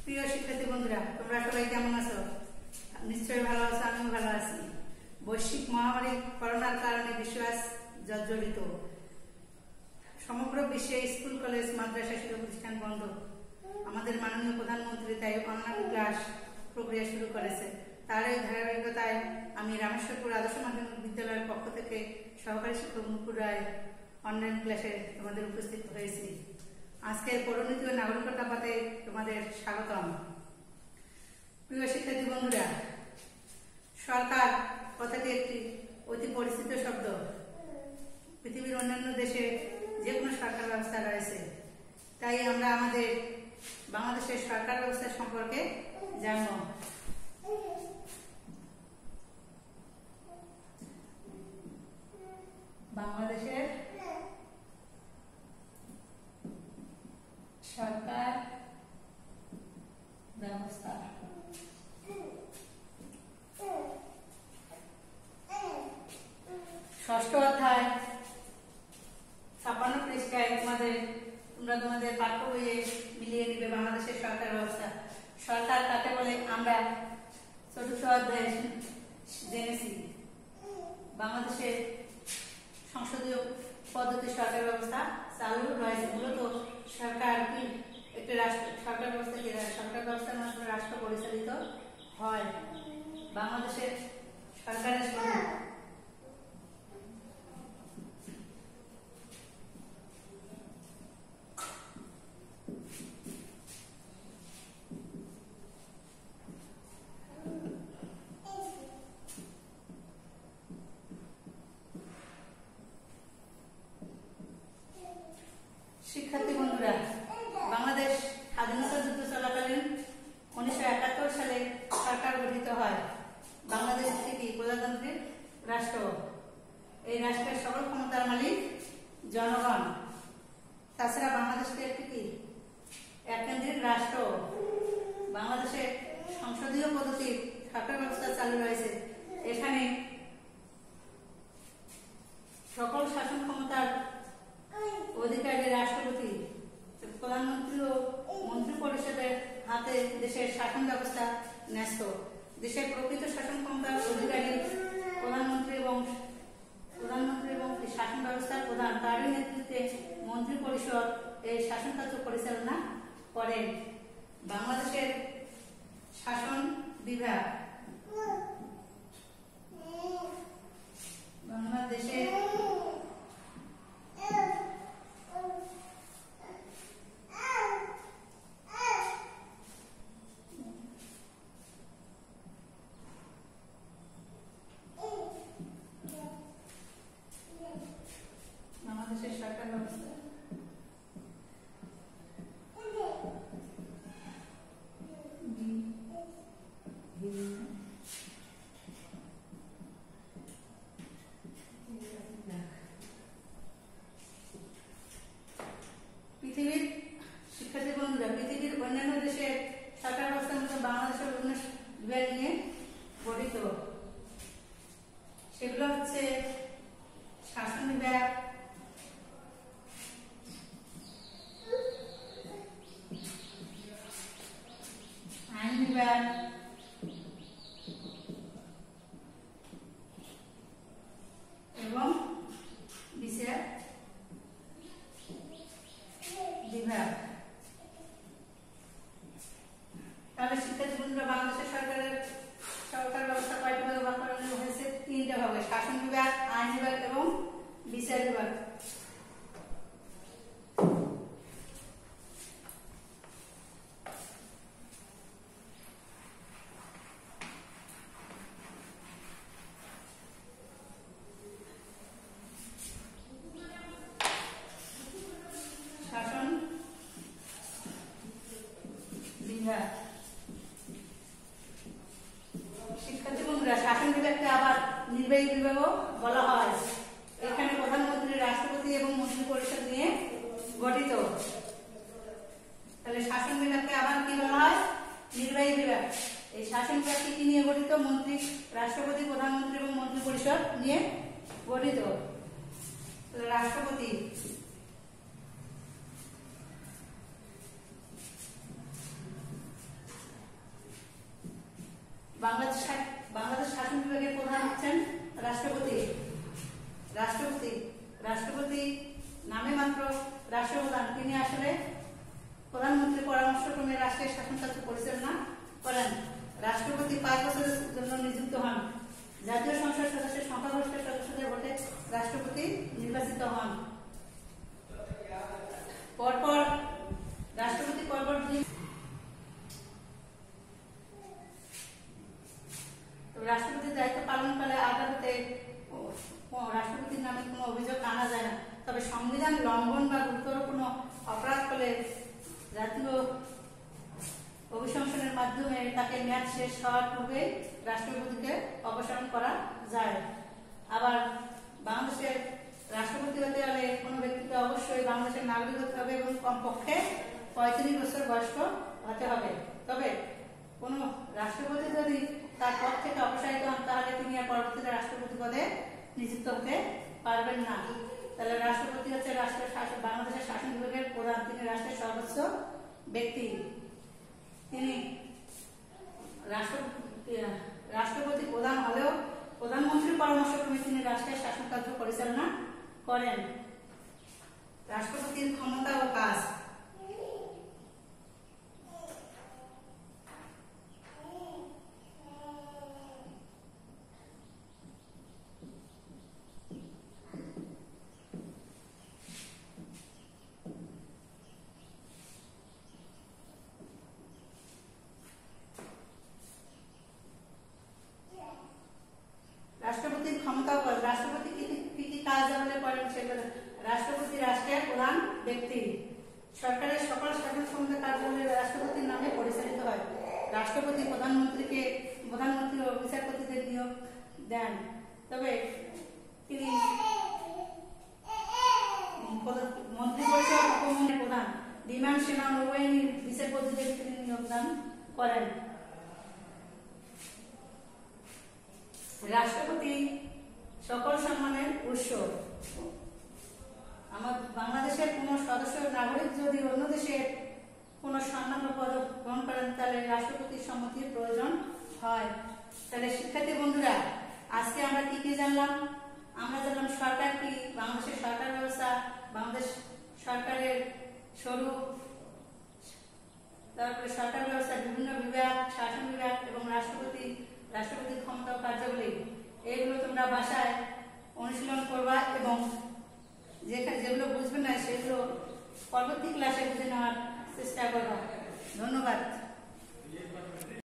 প্রিয় শিক্ষার্থী বন্ধুরা, তোমরা সবাই কেমন আছো? নিশ্চয়ই ভালো আছো, আমিও ভালো আছি। বৈশ্বিক মহামারী করোনার কারণে বিশ্ব আজ জর্জরিত। সমগ্র বিশ্বে স্কুল, কলেজ, মাদ্রাসা, শিক্ষা প্রতিষ্ঠান বন্ধ। আমাদের মাননীয় প্রধানমন্ত্রী তাই অনলাইন ক্লাস প্রক্রিয়া শুরু করেছে। তার এই ধারাবাহিকতায় আমি রামেশ্বরপুর আদর্শ মাধ্যমিক বিদ্যালয়ের পক্ষ থেকে সহকারী শিক্ষক মুকুল রায় অনলাইন ক্লাসে তোমাদের উপস্থিত হয়েছি। আজকে পরিণতি ও নাগরিকতা পাঠে তোমাদের স্বাগতম। প্রিয় শিক্ষার্থী বন্ধুরা, সরকার কথাটি একটি অতি পরিচিত শব্দ। পৃথিবীর অন্যান্য দেশে যে কোনো সরকার ব্যবস্থা রয়েছে, তাই আমরা আমাদের বাংলাদেশের সরকার ব্যবস্থা সম্পর্কে জানব। বাংলাদেশের সরকার ব্যবস্থা। ষষ্ঠ অধ্যায় 56 পৃষ্ঠায় তোমরা তোমাদের পাঠ্য বইয়ে মিলিয়ে নিবে বাংলাদেশের সরকার ব্যবস্থা। সরকার কাকে বলে আমরা চতুর্থ অধ্যায়ে জেনেছি। বাংলাদেশের সংসদীয় পদ্ধতি সরকার ব্যবস্থা চালু রয়েছে। মূলত সরকার কি একটি সরকার ব্যবস্থা কি? সরকার ব্যবস্থার মাধ্যমে রাষ্ট্র পরিচালিত হয়। বাংলাদেশের সরকারের শিক্ষার্থী বন্ধুরা, বাংলাদেশ স্বাধীনতা যুদ্ধ চলাকালীন 1971 সালে সরকার গঠিত হয়। বাংলাদেশ একটি প্রজাতান্ত্রিক রাষ্ট্র। এই রাষ্ট্রের সকল ক্ষমতার মালিক জনগণ। তাছাড়া বাংলাদেশকে একটি কি এককেন্দ্রিক রাষ্ট্র। বাংলাদেশের সংসদীয় পদ্ধতির সরকার ব্যবস্থা চালু রয়েছে। এখানে সকল শাসন ক্ষমতার অধিকারী রাষ্ট্রপতি, প্রধানমন্ত্রী ও মন্ত্রী পরিষদের হাতে দেশের শাসন ব্যবস্থা ন্যস্ত। দেশের প্রকৃত শাসন ক্ষমতার অধিকারী প্রধানমন্ত্রী এবং শাসন ব্যবস্থার প্রধান। তারই নেতৃত্বে মন্ত্রী পরিষদ এই শাসন কার্য পরিচালনা করেন। বাংলাদেশের শাসন বিভাগ। বাংলাদেশের সরকার ব্যবস্থা পৃথিবীর শিক্ষার্থী বন্ধুরা, পৃথিবীর অন্যান্য দেশের সরকার ব্যবস্থার মতো বাংলাদেশের বিভিন্ন বিভাগ নিয়ে গঠিত। সেগুলো হচ্ছে শাসন বিভাগ, আইন বিভাগ, এবং বিচার বিভাগ। তাহলে শিক্ষার্থী বন্ধুরা, বাংলাদেশের সরকার ব্যবস্থা কয়টি ভাগে ভাগ করানো হয়েছে? 3টা ভাগে: শাসন বিভাগ, আইন বিভাগ এবং বিচার বিভাগ। শাসন বিভাগ। শিক্ষার্থী বন্ধুরা, শাসন বিভাগকে আবার নির্বাহী বিভাগও বলা হয়। এখানে প্রধানমন্ত্রী, রাষ্ট্রপতি এবং মন্ত্রী পরিষদ নিয়ে গঠিত। তাহলে শাসন বিভাগকে আবার কি বলা হয়? নির্বাহী বিভাগ। এই শাসন বিভাগকে কি নিয়ে গঠিত? মন্ত্রী, রাষ্ট্রপতি, প্রধানমন্ত্রী এবং মন্ত্রী পরিষদ নিয়ে গঠিত। রাষ্ট্রপতি বাংলাদেশ বাংলাদেশ শাসন বিভাগের প্রধান হচ্ছেন রাষ্ট্রপতি। রাষ্ট্রপতি রাষ্ট্রপতি নামে মাত্র রাষ্ট্রপ্রধান, তিনি আসলে প্রধানমন্ত্রীর পরামর্শক্রমে রাষ্ট্রের শাসন কার্য পরিচালনা করেন। রাষ্ট্রপতি 5 বছরের জন্য নিযুক্ত হন। জাতীয় সংসদ সদস্যের সংখ্যাগরিষ্ঠ সদস্যদের ভোটে রাষ্ট্রপতি নির্বাচিত হন। পরপর রাষ্ট্রপতি পরপর রাষ্ট্রপতির দায়িত্ব পালনকালে আদালতে রাষ্ট্রপতির নামে কোনো অভিযোগ আনা যায় না। তবে সংবিধান লঙ্ঘন বা গুরুতর কোনো অপরাধ করলে জাতীয় অভিশংসনের মাধ্যমে তাকে মেয়াদ শেষ হওয়ার পূর্বে রাষ্ট্রপতিকে অপসারণ করা যায়। আবার বাংলাদেশের রাষ্ট্রপতি হতে হলে কোনো ব্যক্তিকে অবশ্যই বাংলাদেশের নাগরিক হতে হবে এবং কমপক্ষে 35 বছর বয়স্ক হতে হবে। তবে কোনো রাষ্ট্রপতি যদি তার পদ থেকে অপসারিত হন তাহলে তিনি আর পরবর্তীতে রাষ্ট্রপতি পদে নিযুক্ত হতে পারবেন না। তাহলে রাষ্ট্রপতি হচ্ছে রাষ্ট্রের শাসক, বাংলাদেশের শাসন বিভাগের প্রধান, তিনি রাষ্ট্রের সর্বোচ্চ ব্যক্তি। তিনি রাষ্ট্রপতি প্রধান হলেও প্রধানমন্ত্রীর পরামর্শক্রমে তিনি রাষ্ট্রের শাসন কার্য পরিচালনা করেন। রাষ্ট্রপতির ক্ষমতা ও কাজ। রাষ্ট্রপতির ক্ষমতা ও কাজ। রাষ্ট্রপতি কি কি কাজ আমলে করেন সেগুলো। রাষ্ট্রপতি রাষ্ট্রের প্রধান ব্যক্তি। সরকারের সকল শাসন ক্ষমতা কার্যক্রম রাষ্ট্রপতির নামে পরিচালিত হয়। রাষ্ট্রপতি প্রধানমন্ত্রী ও বিচারপতিদের নিয়োগ দেন। তবে তিনি মন্ত্রিপরিষদ উপমন্ত্রী প্রধান, বিমান সেনা নৌবাহিনীর বিচারপতিদের তিনি নিয়োগদান করেন। রাষ্ট্রপতি সকল সম্মানের উৎস। আমাদের বাংলাদেশের কোন সদস্য নাগরিক যদি অন্য দেশের কোন সম্মান ও পদক গ্রহণ করেন তাহলে রাষ্ট্রপতির সম্মতির প্রয়োজন হয়। তাহলে শিক্ষার্থী বন্ধুরা, আজকে আমরা কি কি জানলাম? আমরা জানলাম সরকার কি, বাংলাদেশের সরকার ব্যবস্থা, বাংলাদেশ সরকারের স্বরূপ, তারপরে সরকার ব্যবস্থা বিভিন্ন বিভাগ, শাসন বিভাগ এবং রাষ্ট্রপতির ক্ষমতা ও কার্যাবলী। এইগুলো তোমরা বাসায় অনুশীলন করবা এবং যেগুলো বুঝবে না সেগুলো পরবর্তী ক্লাসে বুঝে নেওয়ার চেষ্টা করবা। ধন্যবাদ।